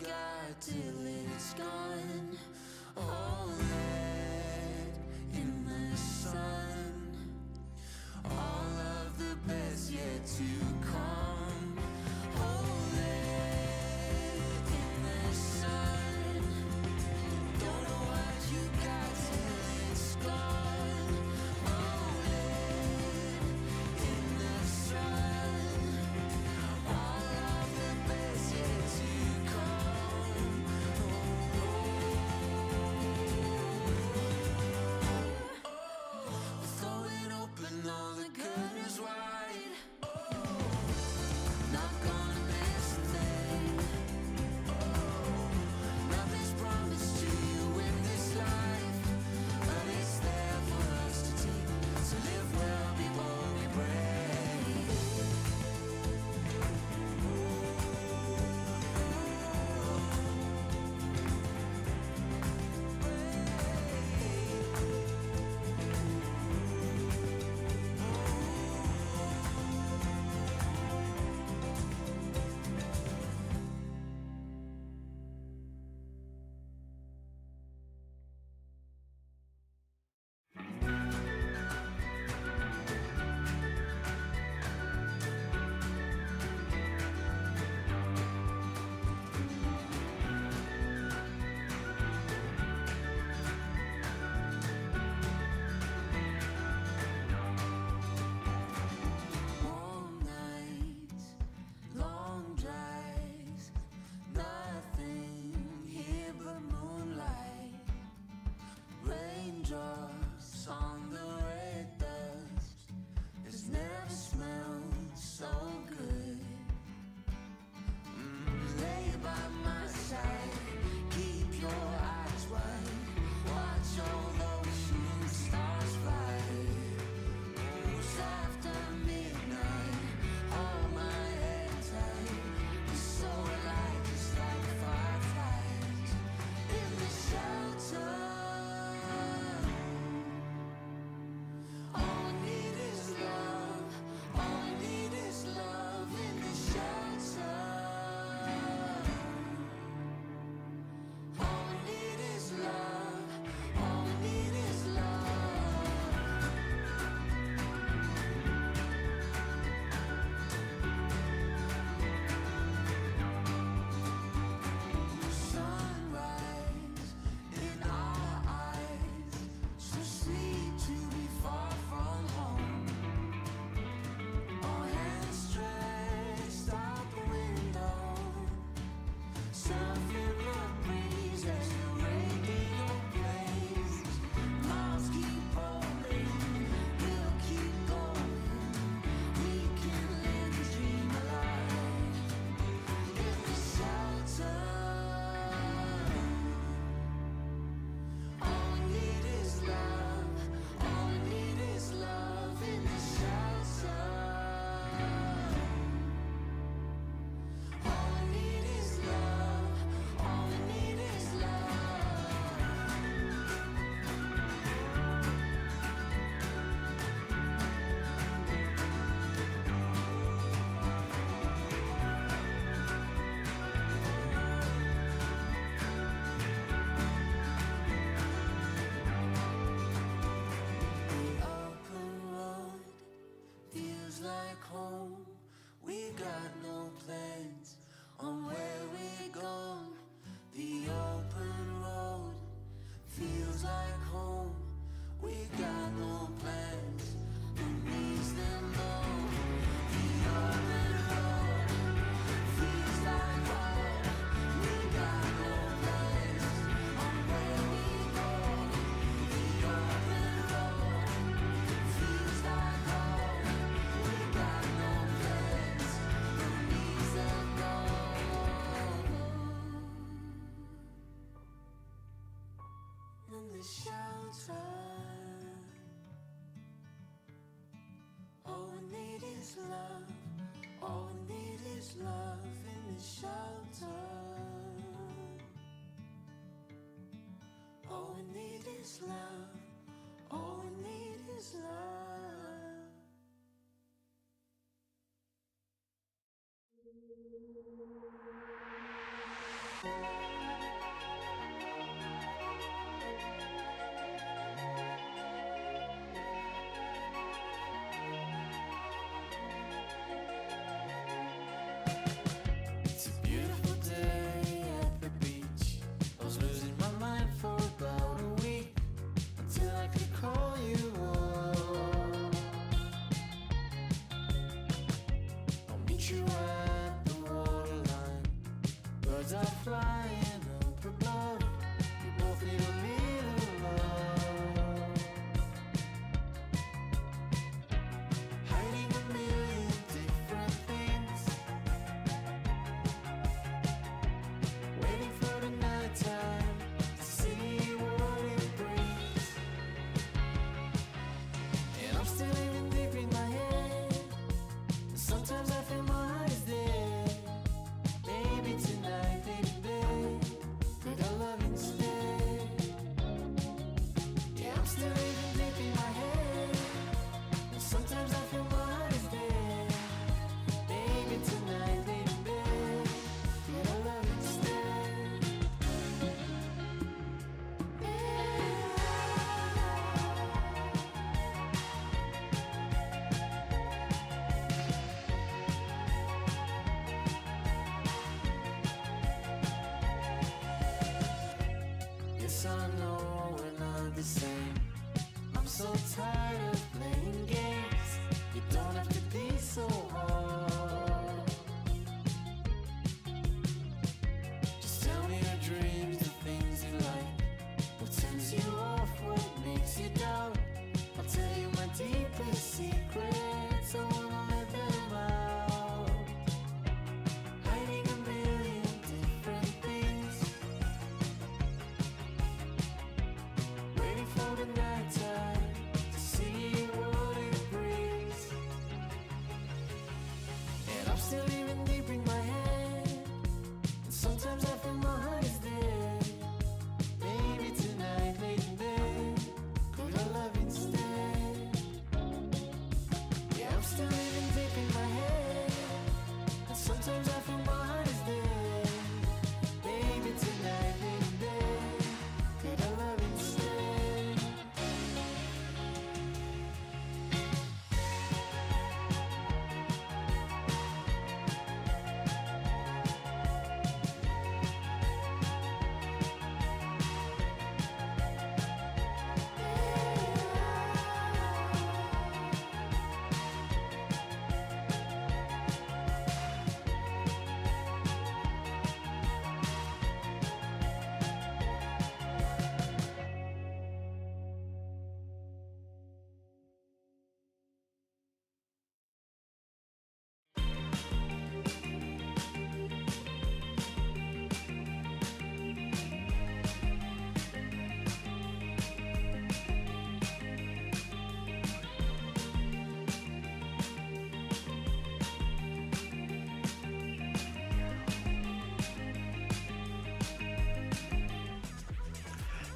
got till it's gone. Hold it in the sun. All of the best yet to come. Hold it in the sun. Don't know what you got till it's gone. Hold it in the sun. All of the best yet to come. We're throwing open all the curtains wide. Not gonna miss a thing. Nothing's promised to you in this life, but it's there for us to take. So live well before we break. Warm nights, long drives, nothing here but moonlight. Raindrops on the red dust. It's never smelled so good. Lay by my side, keep your eyes wide. Watch all those shooting stars fly. It's after midnight, hold my head tight. We're so alive, just like fireflies in the shelter. All we need is love. All we need is love in the shelter. All we need is love. All we need is love. Sunrise in our eyes, so sweet to be far from home. Our hands stretched out the window, surfing the breeze as the radio plays. Miles keep rolling, we'll keep going. We can live the dream alive in the shelter. All we need is love. All we need is love in the shelter. All we need is love. All we need is The open road feels like home. We got no plans on where we're going. The open road feels like home. We got no plans, but needs them both. The open road feels like home. We got no plans on where we go. The open road feels like home. We got no plans, but needs them both. In the shelter, all we need is love. All we need is love in the shelter. All we need is love. All we need is love. start flying up above. We both need a little love. Hiding a million different things. Waiting for the night time to see what it brings. And I'm still living deep in my head. Sometimes I feel my heart is dead. Maybe tonight, maybe bed. Could I love instead? Yeah, I'm still living deep in my head. Sometimes I feel my heart is dead. Maybe tonight, maybe bed. Could I love instead? Yes, I know we're not the same. I'm so tired of playing games. You don't have to be so hard. Just tell me your dreams, the things you like. What turns you off, what makes you doubt. I'll tell you my deepest secrets. I wanna let them out. Hiding a million different things. Waiting for the night time to see what it brings. And I'm still living deep in my head. And sometimes I feel my heart is dead. Maybe tonight, maybe bed. Could I love instead? Yeah, I'm still living deep in my head. And sometimes I feel my heart is dead. Maybe tonight, maybe bed. Could I love instead?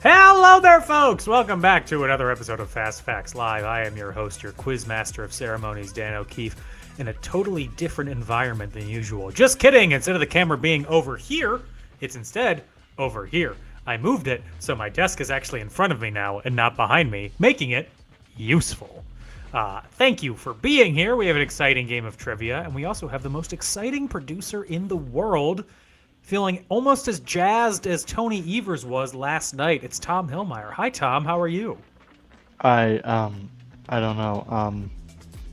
Hello there, folks! Welcome back to another episode of Fast Facts Live. I am your host, your quiz master of ceremonies, Dan O'Keefe, in a totally different environment than usual. Just kidding! Instead of the camera being over here, it's instead over here. I moved it, so my desk is actually in front of me now and not behind me, making it useful. Thank you for being here. We have an exciting game of trivia, and we also have the most exciting producer in the world, feeling almost as jazzed as Tony Evers was last night. It's Tom Hillmeyer. Hi, Tom. How are you? I don't know.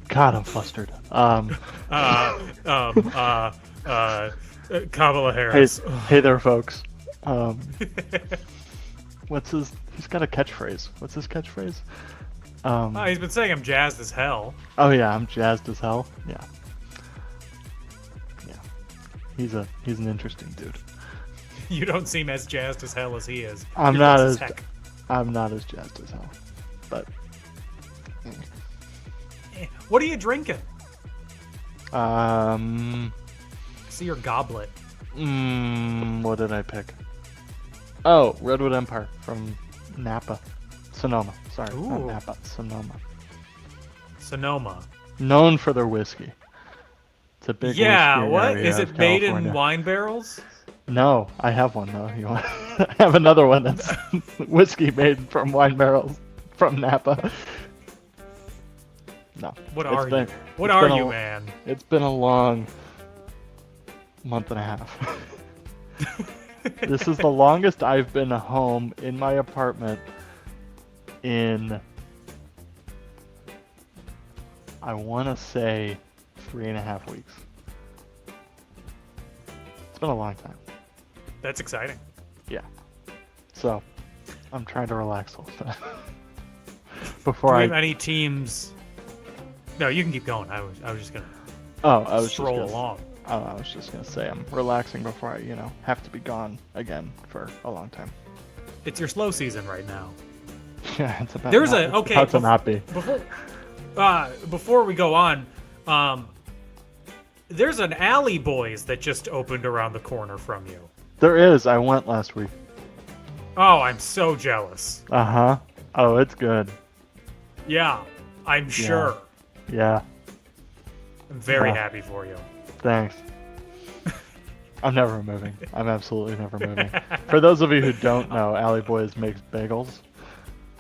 God, I'm flustered. Kamala Harris. Hey there, folks. He's got a catchphrase. What's his catchphrase? He's been saying I'm jazzed as hell. Oh yeah, I'm jazzed as hell. Yeah. He's an interesting dude. You don't seem as jazzed as hell as he is. I'm You're not jazzed as heck. I'm not as jazzed as hell. But What are you drinking? See your goblet. What did I pick? Oh, Redwood Empire from Napa. Sonoma. Sorry, not Ooh. Napa. Sonoma. Sonoma. Known for their whiskey. It's a big Yeah, whiskey what? area Is of it made California. in wine barrels? No, I have one though. You want? I have another one that's whiskey made from wine barrels from Napa. No. What it's are been- you? What it's are been you, a- man? It's been a long month and a half. This is the longest I've been home in my apartment in, I want to say, 3.5 weeks. It's been a long time. That's exciting. Yeah. So, I'm trying to relax a little bit. Do Before we I... have any teams? No, you can keep going. I was just gonna Oh, I was just stroll gonna... along. Oh, I was just gonna say I'm relaxing before I, have to be gone again for a long time. It's your slow season right now. Yeah, it's about There's not, a it's okay. about to not be. Before we go on, there's an Alley Boys that just opened around the corner from you. There is. I went last week. Oh, I'm so jealous. Uh-huh. Oh, it's good. Yeah, I'm sure. Yeah. I'm very Yeah. happy for you. Thanks. I'm never moving. I'm absolutely never moving. For those of you who don't know, Alley Boys makes bagels.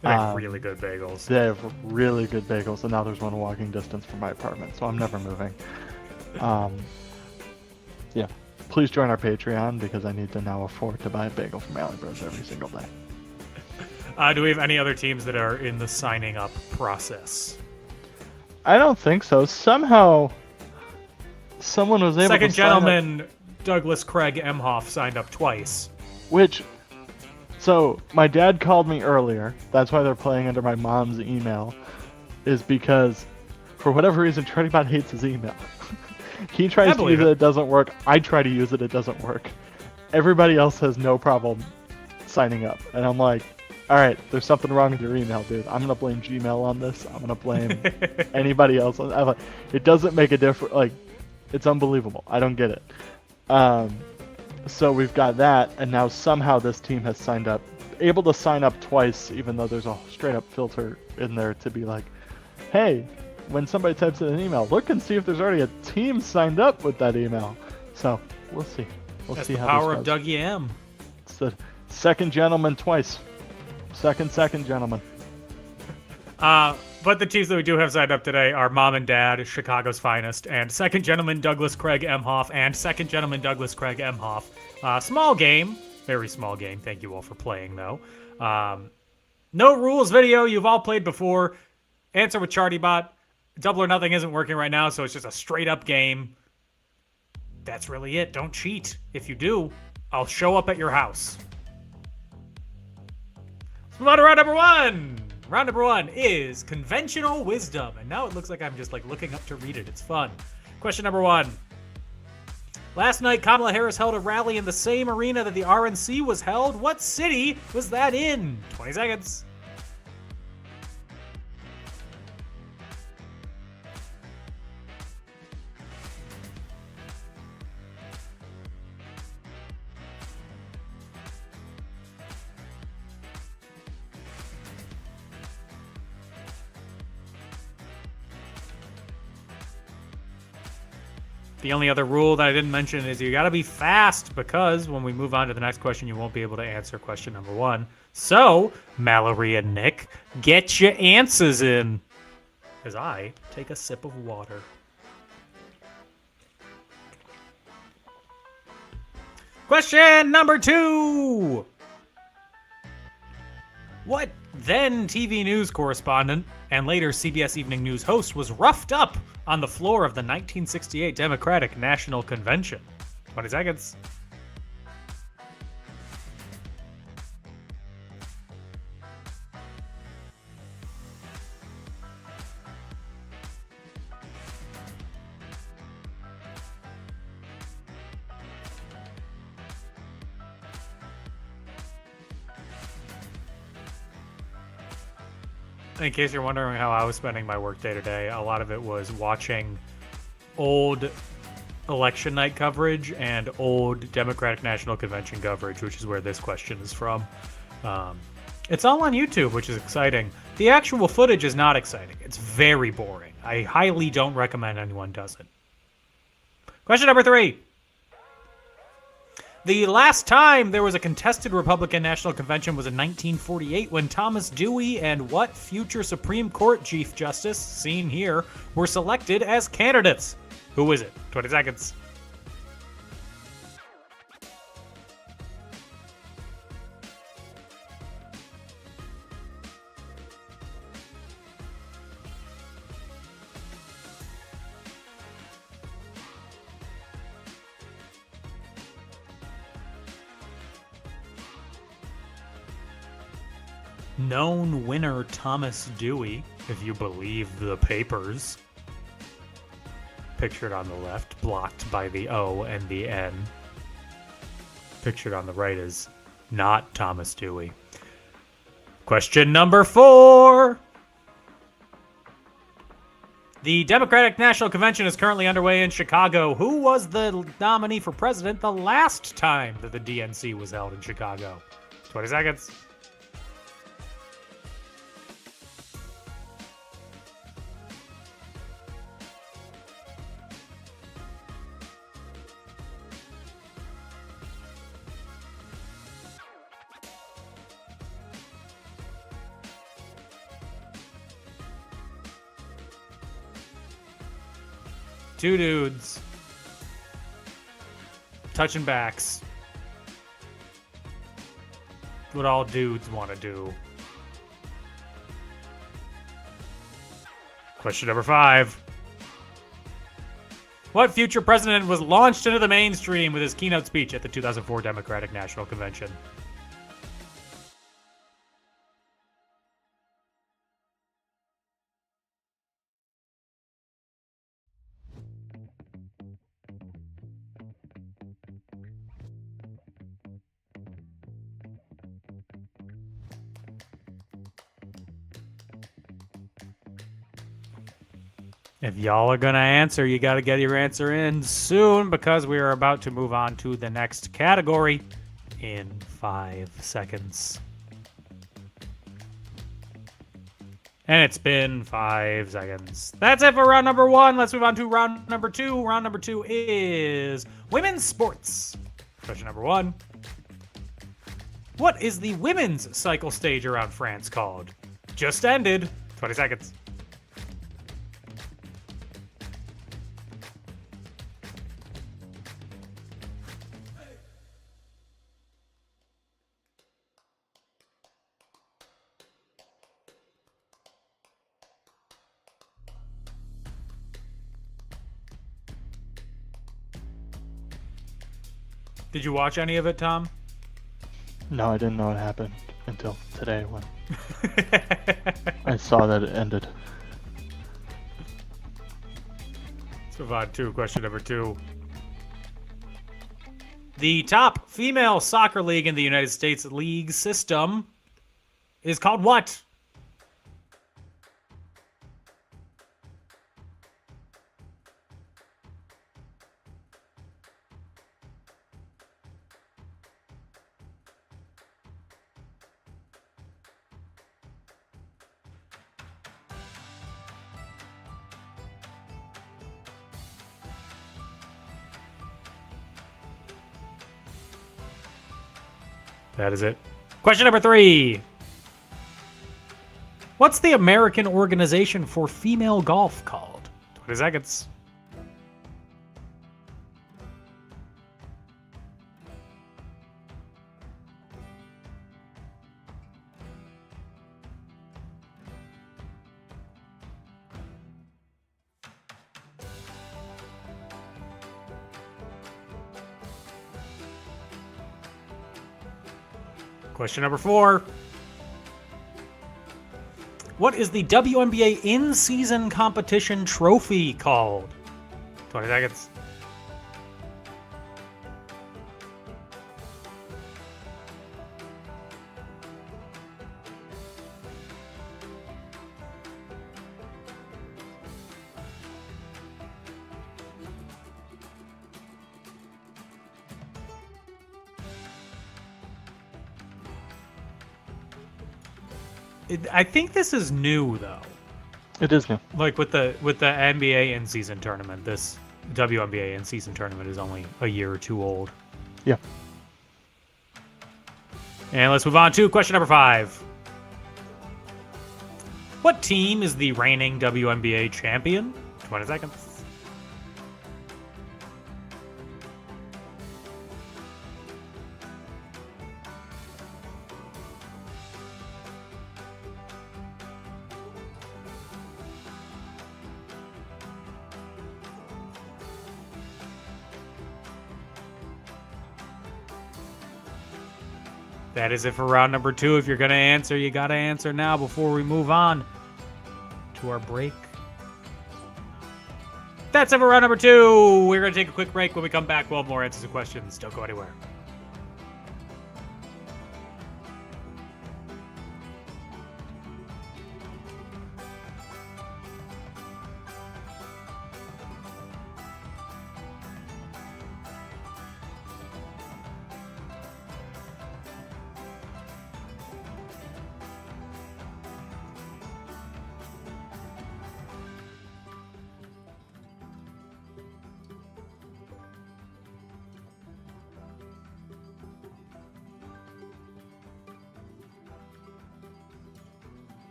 They make really good bagels. They have really good bagels, and now there's one walking distance from my apartment, so I'm never moving. Yeah. Please join our Patreon, because I need to now afford to buy a bagel from Alley Bros every single day. Do we have any other teams that are in the signing up process? I don't think so. Somehow, someone was able Second to sign up- gentleman Douglas Craig Emhoff signed up twice. So, my dad called me earlier. That's why they're playing under my mom's email. Is because, for whatever reason, TreadyBot hates his email. He tries to believe use it. it doesn't work. I try to use it doesn't work. Everybody else has no problem signing up. And I'm like, alright, there's something wrong with your email, dude. I'm going to blame Gmail on this. I'm going to blame anybody else. I'm like, it doesn't make a difference. Like, it's unbelievable. I don't get it. So we've got that, and now somehow this team has signed up, able to sign up twice, even though there's a straight up filter in there to be like, hey, when somebody types in an email, look and see if there's already a team signed up with that email. So we'll see. We'll That's see the how power this of goes. Dougie M. It's the second gentleman twice. Second gentleman. But the teams that we do have signed up today are Mom and Dad, Chicago's Finest, and Second Gentleman Douglas Craig Emhoff, and Second Gentleman Douglas Craig Emhoff. Small game, very small game. Thank you all for playing, though. No rules video you've all played before. Answer with ChartyBot. Double or Nothing isn't working right now, so it's just a straight up game. That's really it. Don't cheat. If you do, I'll show up at your house. Let's move on to round number one. Round number one is conventional wisdom. And now it looks like I'm just like looking up to read it. It's fun. Question number one. Last night, Kamala Harris held a rally in the same arena that the RNC was held. What city was that in? 20 seconds. The only other rule that I didn't mention is you gotta be fast, because when we move on to the next question, you won't be able to answer question number one. So, Mallory and Nick, get your answers in as I take a sip of water. Question number two. What then TV news correspondent and later CBS Evening News host was roughed up on the floor of the 1968 Democratic National Convention? 20 seconds. In case you're wondering how I was spending my workday today, a lot of it was watching old election night coverage and old Democratic National Convention coverage, which is where this question is from. It's all on YouTube, which is exciting. The actual footage is not exciting. It's very boring. I highly don't recommend anyone does it. Question number three. The last time there was a contested Republican National Convention was in 1948 when Thomas Dewey and what future Supreme Court Chief Justice, seen here, were selected as candidates? Who is it? 20 seconds. known winner Thomas Dewey, if you believe the papers. Pictured on the left, blocked by the O and the N. Pictured on the right is not Thomas Dewey. Question number 4. The Democratic National Convention is currently underway in Chicago. Who was the nominee for president the last time that the DNC was held in Chicago? 20 seconds. Two dudes touching backs. What all dudes want to do. Question number 5. What future president was launched into the mainstream with his keynote speech at the 2004 Democratic National Convention? If y'all are going to answer, you got to get your answer in soon because we are about to move on to the next category in 5 seconds. And it's been 5 seconds. That's it for round number 1. Let's move on to round number 2. Round number 2 is women's sports. Question number 1. What is the women's cycle stage around France called? Just ended. 20 seconds. Did you watch any of it, Tom? No, I didn't know it happened until today when I saw that it ended. Let's move on to question number 2. The top female soccer league in the United States league system is called what? That is it. Question number 3. What's the American Organization for Female Golf called? 20 seconds. Question number 4. What is the WNBA in-season competition trophy called? 20 seconds. I think this is new though. It is new. Like with the NBA in-season tournament, this WNBA in-season tournament is only a year or two old. Yeah. And let's move on to question number 5. What team is the reigning WNBA champion? 20 seconds. That is it for round number 2. If you're going to answer, you got to answer now before we move on to our break. That's it for round number 2. We're going to take a quick break. When we come back, we'll have more answers to questions. Don't go anywhere.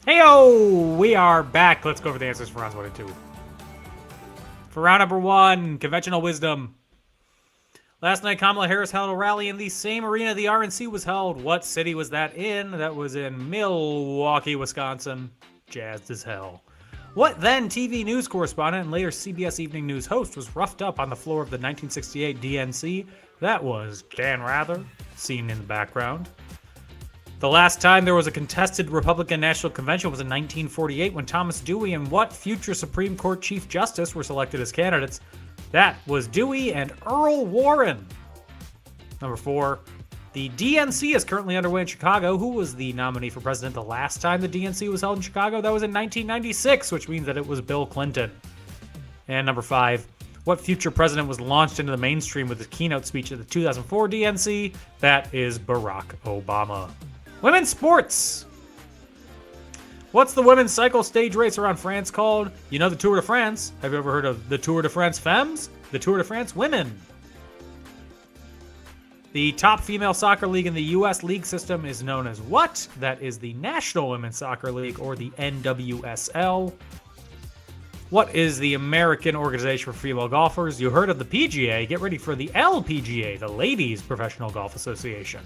Heyo! We are back. Let's go over the answers for rounds 1 and 2. For round number 1, conventional wisdom. Last night, Kamala Harris held a rally in the same arena the RNC was held. What city was that in? That was in Milwaukee, Wisconsin. Jazzed as hell. What then TV news correspondent and later CBS Evening News host was roughed up on the floor of the 1968 DNC? That was Dan Rather, seen in the background. The last time there was a contested Republican National Convention was in 1948 when Thomas Dewey and what future Supreme Court Chief Justice were selected as candidates? That was Dewey and Earl Warren. Number 4, the DNC is currently underway in Chicago. Who was the nominee for president the last time the DNC was held in Chicago? That was in 1996, which means that it was Bill Clinton. And number 5, what future president was launched into the mainstream with his keynote speech at the 2004 DNC? That is Barack Obama. Women's sports. What's the women's cycle stage race around France called? You know the Tour de France. Have you ever heard of the Tour de France Femmes? The Tour de France Women. The top female soccer league in the U.S. league system is known as what? That is the National Women's Soccer League, or the NWSL. What is the American Organization for Female Golfers? You heard of the PGA. Get ready for the LPGA, the Ladies Professional Golf Association.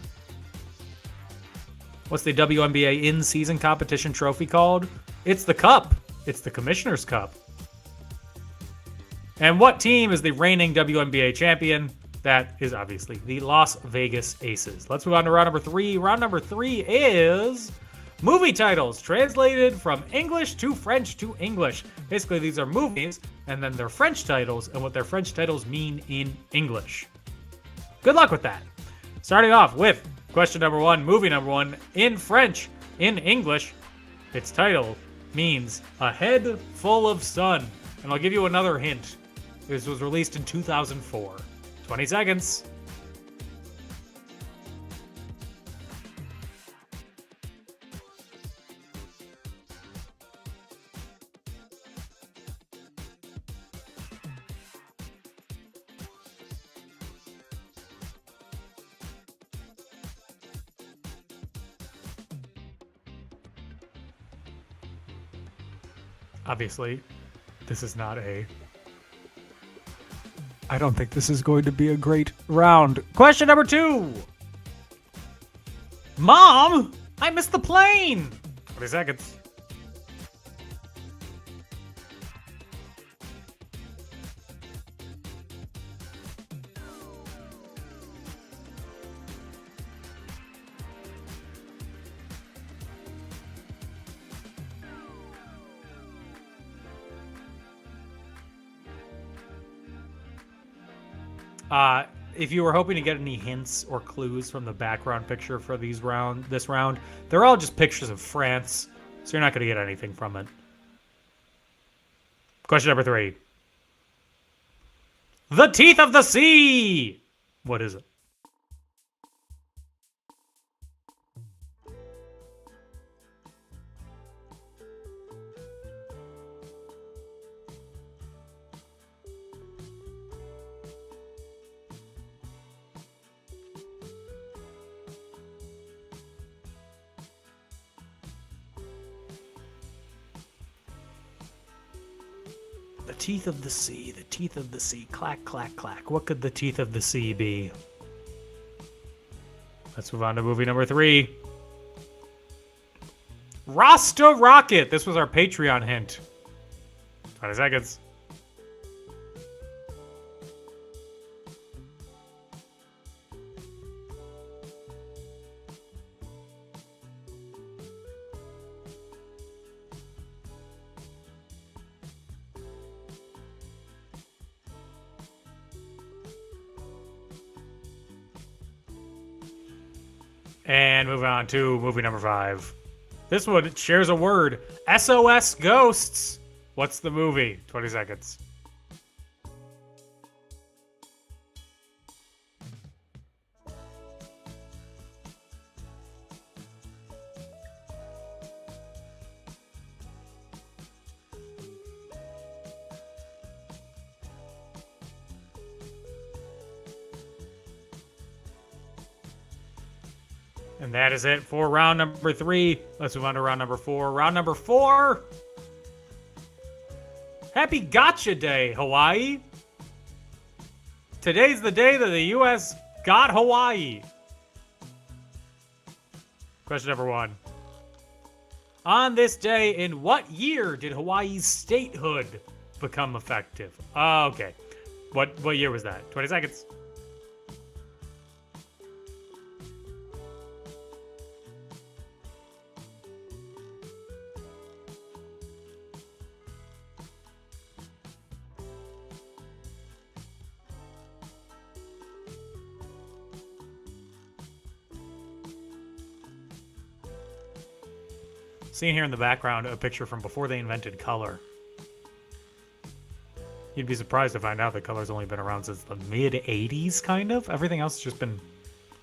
What's the WNBA in-season competition trophy called? It's the Cup. It's the Commissioner's Cup. And what team is the reigning WNBA champion? That is obviously the Las Vegas Aces. Let's move on to round number 3. Round number 3 is movie titles translated from English to French to English. Basically, these are movies, and then their French titles, and what their French titles mean in English. Good luck with that. Starting off with question number 1, movie number 1, in French. In English, its title means A Head Full of Sun. And I'll give you another hint. This was released in 2004. 20 seconds. Obviously, this is not a... I don't think this is going to be a great round. Question number 2. Mom, I missed the plane. 20 seconds. If you were hoping to get any hints or clues from the background picture for this round, they're all just pictures of France, so you're not going to get anything from it. Question number 3. The Teeth of the Sea! What is it? The Teeth of the Sea, the Teeth of the Sea, clack, clack, clack. What could the Teeth of the Sea be? Let's move on to movie number 3. Rasta Rocket! This was our Patreon hint. 20 seconds. And moving on to movie number 5. This one shares a word. SOS Ghosts. What's the movie? 20 seconds. And that is it for round number 3. Let's move on to round number 4. Round number 4. Happy Gotcha Day, Hawaii. Today's the day that the U.S. got Hawaii. Question number 1. On this day, in what year did Hawaii's statehood become effective? Okay. What year was that? 20 seconds. Seeing here in the background a picture from before they invented color. You'd be surprised to find out that color's only been around since the mid-'80s, kind of. Everything else has just been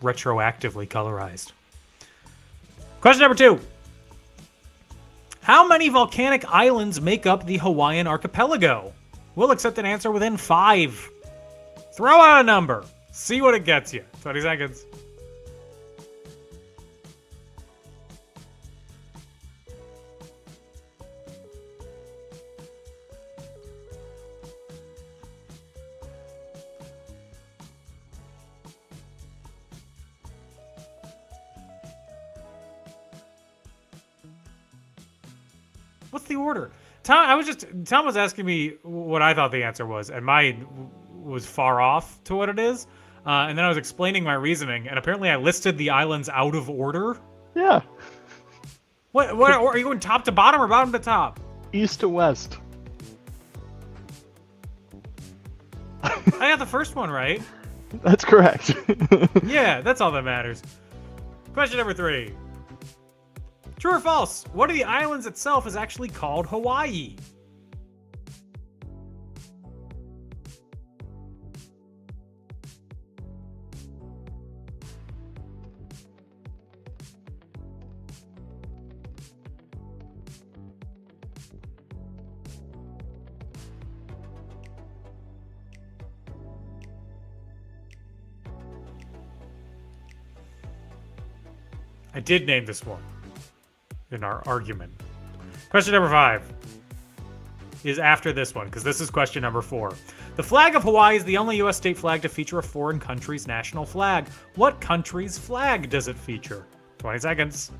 retroactively colorized. Question number 2. How many volcanic islands make up the Hawaiian archipelago? We'll accept an answer within 5. Throw out a number. See what it gets you. 20 seconds. What's the order? Tom was asking me what I thought the answer was, and mine was far off to what it is. And then I was explaining my reasoning, and apparently I listed the islands out of order. Yeah. What are you going top to bottom or bottom to top? East to west. I got the first one right. That's correct. Yeah, that's all that matters. Question number 3. True or false? One of the islands itself is actually called Hawaii. I did name this one in our argument. Question number 5 is after this one, because this is question number 4. The flag of Hawaii is the only U.S. state flag to feature a foreign country's national flag. What country's flag does it feature? 20 seconds.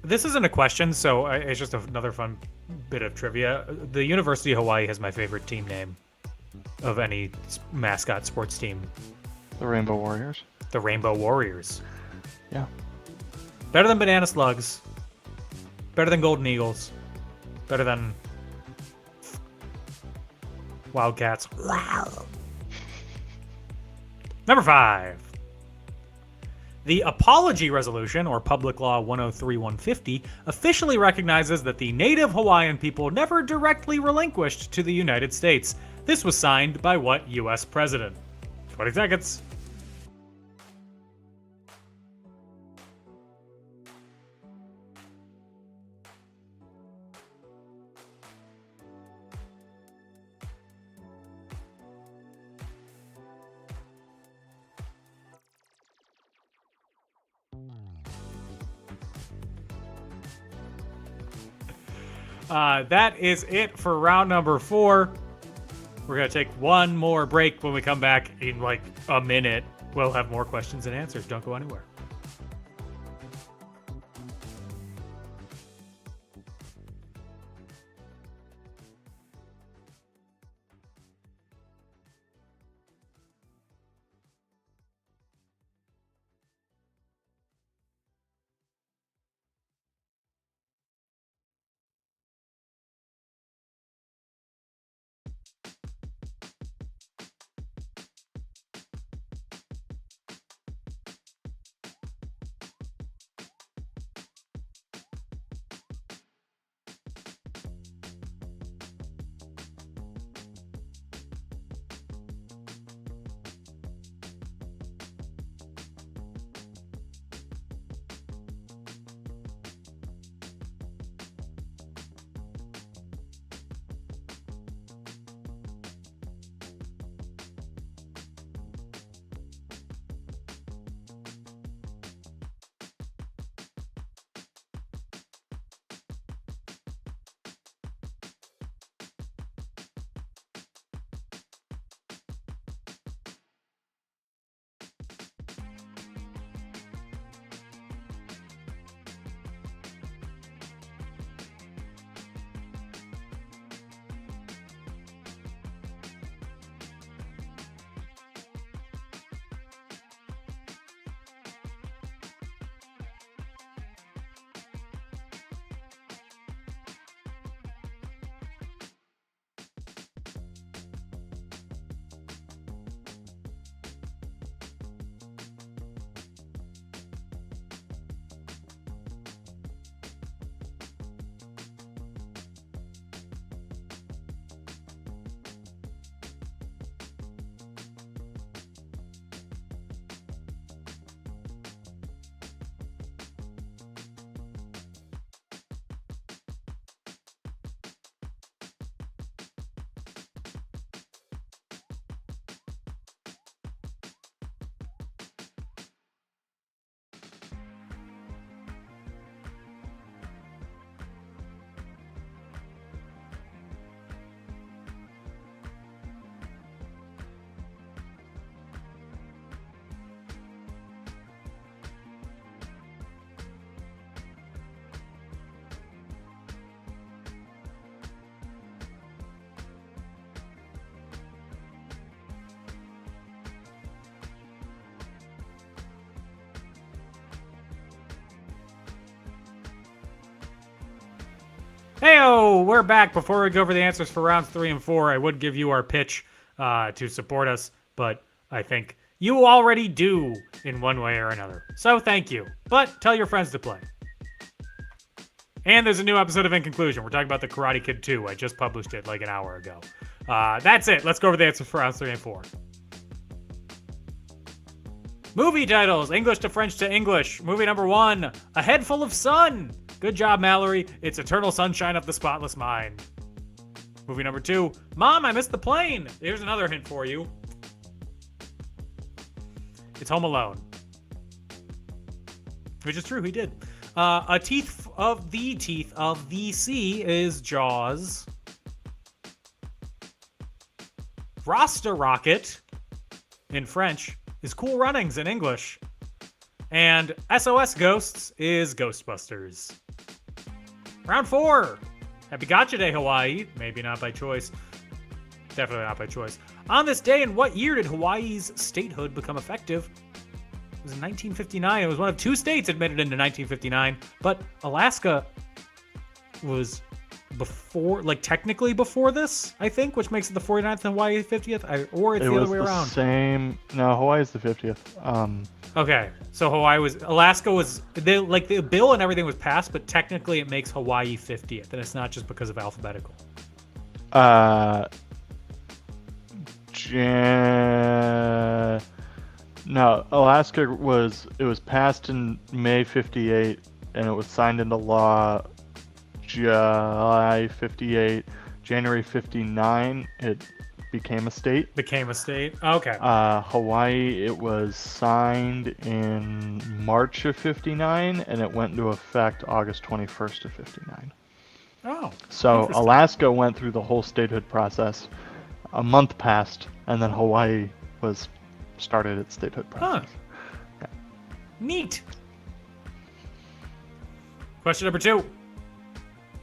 This isn't a question, so it's just another fun bit of trivia. The University of Hawaii has my favorite team name of any mascot sports team. The Rainbow Warriors. The Rainbow Warriors. Yeah. Better than Banana Slugs. Better than Golden Eagles. Better than Wildcats. Number 5. The Apology Resolution, or Public Law 103-150, officially recognizes that the native Hawaiian people never directly relinquished to the United States. This was signed by what U.S. president? 20 seconds. That is it for round number 4. We're going to take one more break. When we come back in like a minute, we'll have more questions and answers. Don't go anywhere. Heyo, we're back. Before we go over the answers for rounds 3 and 4, I would give you our pitch to support us, but I think you already do in one way or another. So thank you. But tell your friends to play. And there's a new episode of In Conclusion. We're talking about The Karate Kid 2. I just published it like an hour ago. That's it. Let's go over the answers for rounds 3 and 4. Movie titles, English to French to English. Movie number 1, A Head Full of Sun. Good job, Mallory. It's Eternal Sunshine of the Spotless Mind. Movie number 2, Mom, I missed the plane. Here's another hint for you. It's Home Alone. Which is true, he did. A teeth of the sea is Jaws. Rasta Rocket in French is Cool Runnings in English. And SOS Ghosts is Ghostbusters. Round 4. Happy Gotcha Day, Hawaii. Maybe not by choice. Definitely not by choice. On this day, in what year did Hawaii's statehood become effective? It was in 1959. It was one of 2 states admitted into 1959, but Alaska was before, like technically before this, I think, which makes it the 49th and Hawaii 50th, or it's the other way around. Same. No, Hawaii's the 50th. Okay, so Alaska was, the bill and everything was passed, but technically it makes Hawaii 50th, and it's not just because of alphabetical. No, Alaska was passed in May 58, and it was signed into law July 58. January 59, it became a state. Okay. Hawaii, it was signed in March of 59, and it went into effect August 21st of 59. Oh. So Alaska went through the whole statehood process. A month passed, and then Hawaii started its statehood process. Huh. Neat. Question number 2.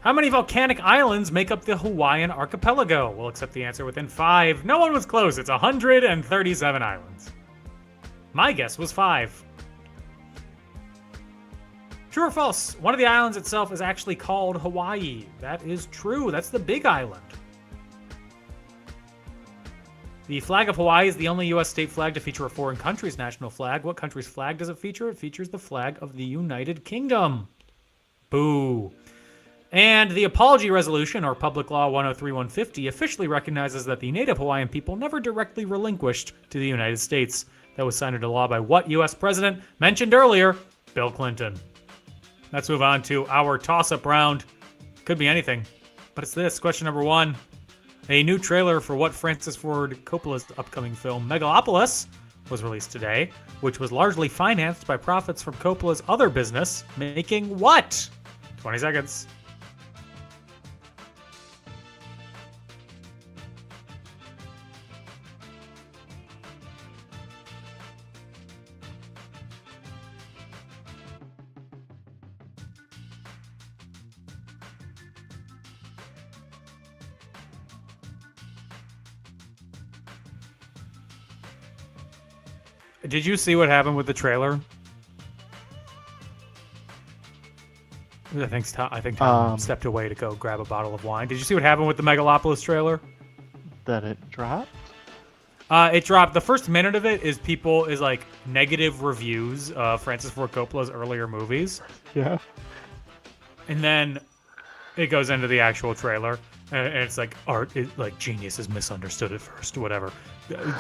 How many volcanic islands make up the Hawaiian archipelago? We'll accept the answer within 5. No one was close. It's 137 islands. My guess was 5. True or false? One of the islands itself is actually called Hawaii. That is true. That's the Big Island. The flag of Hawaii is the only U.S. state flag to feature a foreign country's national flag. What country's flag does it feature? It features the flag of the United Kingdom. Boo. And the Apology Resolution, or Public Law 103-150, officially recognizes that the Native Hawaiian people never directly relinquished to the United States. That was signed into law by what U.S. president? Mentioned earlier, Bill Clinton. Let's move on to our toss-up round. Could be anything, but it's this. Question number 1. A new trailer for what Francis Ford Coppola's upcoming film, Megalopolis, was released today, which was largely financed by profits from Coppola's other business, making what? 20 seconds. Did you see what happened with the trailer? I think Tom stepped away to go grab a bottle of wine. Did you see what happened with the Megalopolis trailer? That it dropped? It dropped. The first minute of it is like negative reviews of Francis Ford Coppola's earlier movies. Yeah. And then it goes into the actual trailer, and it's like genius is misunderstood at first, whatever.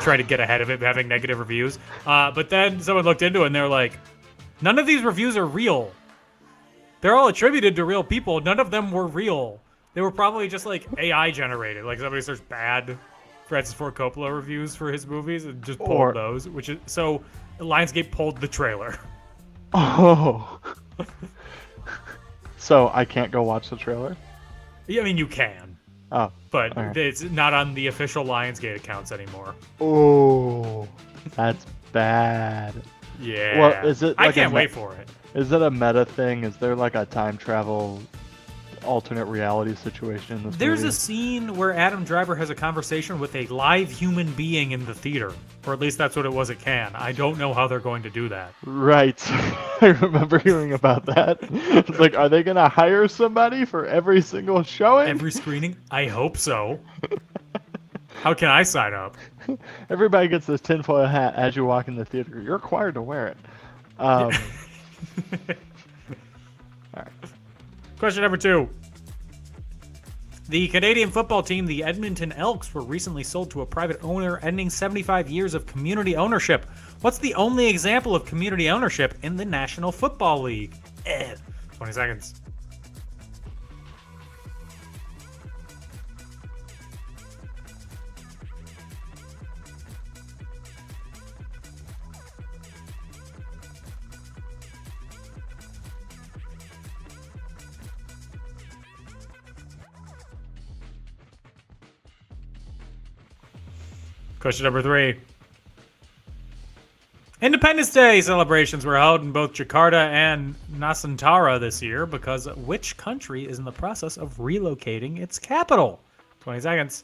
Trying to get ahead of it, having negative reviews. But then someone looked into it, and they're like, none of these reviews are real. They're all attributed to real people. None of them were real. They were probably just like AI generated. Like somebody searched bad Francis Ford Coppola reviews for his movies and just pulled those. So Lionsgate pulled the trailer. Oh. So I can't go watch the trailer? Yeah, I mean, you can. Oh. But right. It's not on the official Lionsgate accounts anymore. Oh. That's bad. Yeah. Well, is it? I like can't wait for it. Is it a meta thing? Is there like a time travel alternate reality situation in this There's movie? a scene where Adam Driver has a conversation with a live human being in the theater. Or at least that's what it was at Cannes. I don't know how they're going to do that. Right. I remember hearing about that. It's like, are they going to hire somebody for every single showing? Every screening? I hope so. How can I sign up? Everybody gets this tinfoil hat as you walk in the theater. You're required to wear it. All right. Question number 2. The Canadian football team, the Edmonton Elks, were recently sold to a private owner, ending 75 years of community ownership. What's the only example of community ownership in the National Football League? 20 seconds. Question number 3. Independence Day celebrations were held in both Jakarta and Nusantara this year because which country is in the process of relocating its capital? 20 seconds.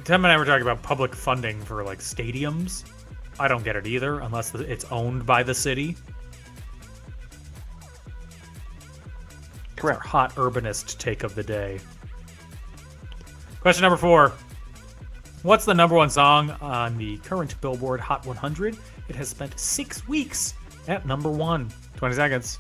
Tim and I were talking about public funding for like stadiums. I don't get it either, unless it's owned by the city. Correct. Our hot urbanist take of the day. Question number 4. What's the number 1 song on the current Billboard Hot 100? It has spent 6 weeks at number 1. 20 seconds.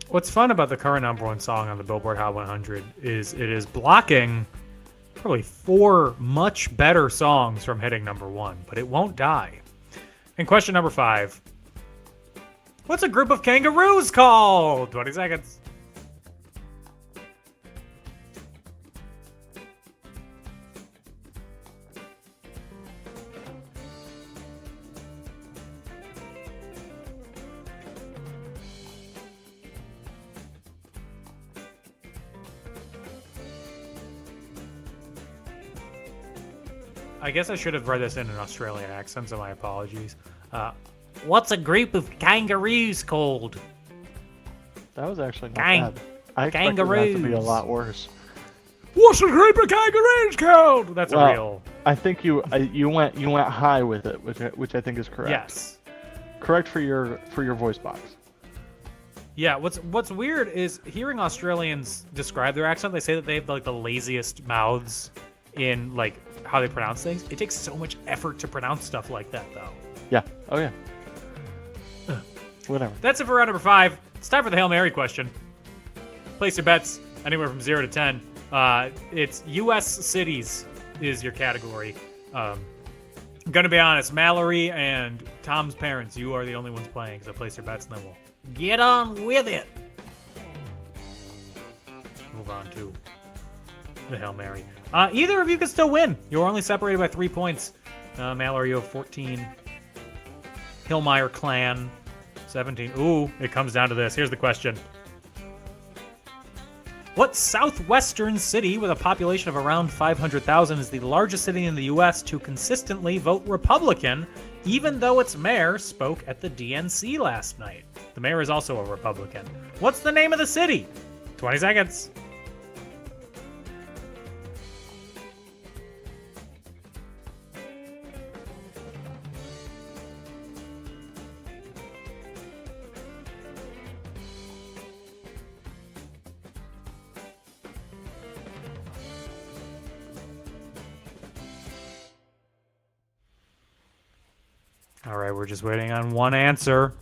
What's fun about the current number 1 song on the Billboard Hot 100 is it is blocking probably 4 much better songs from hitting number 1, but it won't die. And question number 5. What's a group of kangaroos called? 20 seconds. I guess I should have read this in an Australian accent, so my apologies. What's a group of kangaroos called? That was actually not bad. I expected that to be a Kangaroos. lot worse. What's a group of kangaroos called? That's a real. I think you went high with it, which I think is correct. Yes. Correct for your voice box. Yeah. What's weird is hearing Australians describe their accent. They say that they have like the laziest mouths in like how they pronounce things. It takes so much effort to pronounce stuff like that, though. Yeah. Oh yeah. Whatever. That's it for round number 5. It's time for the Hail Mary question. Place your bets anywhere from 0 to 10. It's U.S. cities is your category. I'm gonna be honest, Mallory and Tom's parents, you are the only ones playing, so place your bets and then we'll get on with it. Move on to the Hail Mary. Either of you can still win. You're only separated by 3 points. Mallory, you have 14. Hillmeyer clan, 17. Ooh, it comes down to this. Here's the question. What southwestern city with a population of around 500,000 is the largest city in the U.S. to consistently vote Republican, even though its mayor spoke at the DNC last night? The mayor is also a Republican. What's the name of the city? 20 seconds. All right, we're just waiting on one answer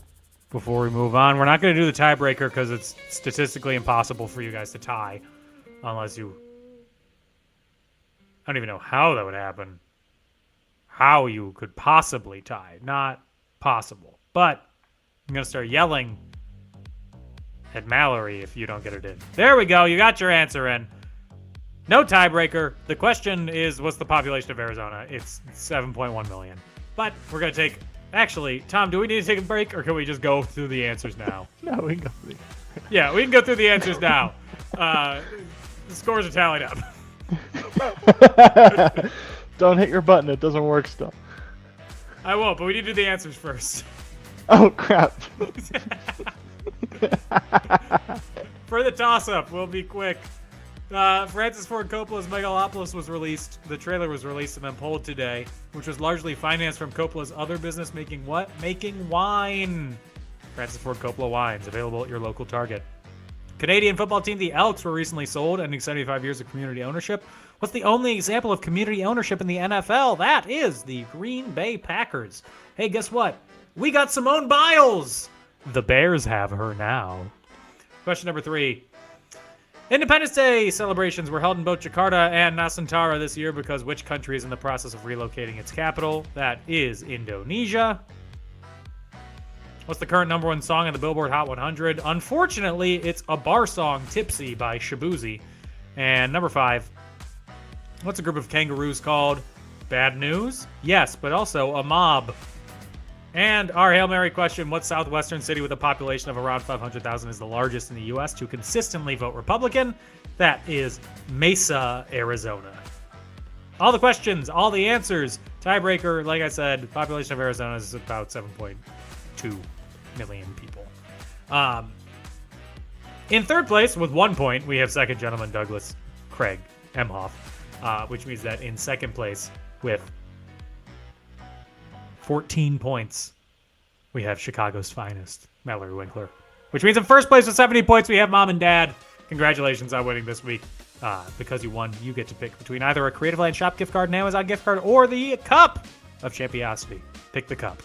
before we move on. We're not going to do the tiebreaker because it's statistically impossible for you guys to tie unless you... I don't even know how that would happen. How you could possibly tie. Not possible. But I'm going to start yelling at Mallory if you don't get it in. There we go. You got your answer in. No tiebreaker. The question is, what's the population of Arizona? It's 7.1 million. But we're going to take... Actually, Tom, do we need to take a break, or can we just go through the answers now? No, we can go through. Yeah, we can go through the answers now. The scores are tallied up. Don't hit your button. It doesn't work still. I won't, but we need to do the answers first. Oh, crap. For the toss-up, we'll be quick. Francis Ford Coppola's Megalopolis was released. The trailer was released and then pulled today, which was largely financed from Coppola's other business making what? Making wine. Francis Ford Coppola wines, available at your local Target. Canadian football team, the Elks, were recently sold, ending 75 years of community ownership. What's the only example of community ownership in the NFL? That is the Green Bay Packers. Hey, guess what? We got Simone Biles. The Bears have her now. Question number 3. Independence Day celebrations were held in both Jakarta and Nusantara this year because which country is in the process of relocating its capital? That is Indonesia. What's the current number 1 song on the Billboard Hot 100? Unfortunately, it's a bar song, Tipsy by Shabuzi. And number 5, what's a group of kangaroos called? Bad News? Yes, but also a mob. And our Hail Mary question, what southwestern city with a population of around 500,000 is the largest in the U.S. to consistently vote Republican? That is Mesa, Arizona. All the questions, all the answers. Tiebreaker, like I said, population of Arizona is about 7.2 million people. In third place, with 1 point, we have second gentleman Douglas Craig Emhoff, which means that in second place with 14 points, we have Chicago's finest, Mallory Winkler. Which means in first place with 70 points, we have Mom and Dad. Congratulations on winning this week. Because you won, you get to pick between either a Creative Land Shop gift card, an Amazon gift card, or the Cup of Champiosity. Pick the Cup.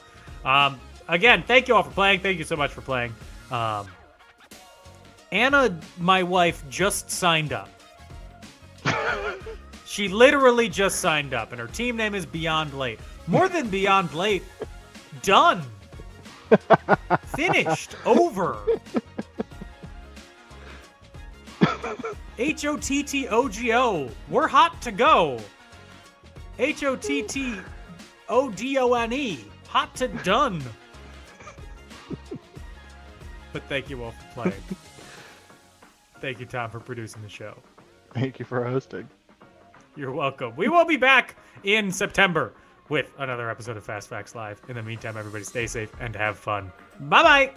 Again, thank you all for playing. Thank you so much for playing. Anna, my wife, just signed up. She literally just signed up, and her team name is Beyond Late. More than Beyond Late. Done. Finished. Over. HOTTOGO. We're hot to go. HOTTODONE. Hot to done. But thank you all for playing. Thank you, Tom, for producing the show. Thank you for hosting. You're welcome. We will be back in September with another episode of Fast Facts Live. In the meantime, everybody stay safe and have fun. Bye-bye.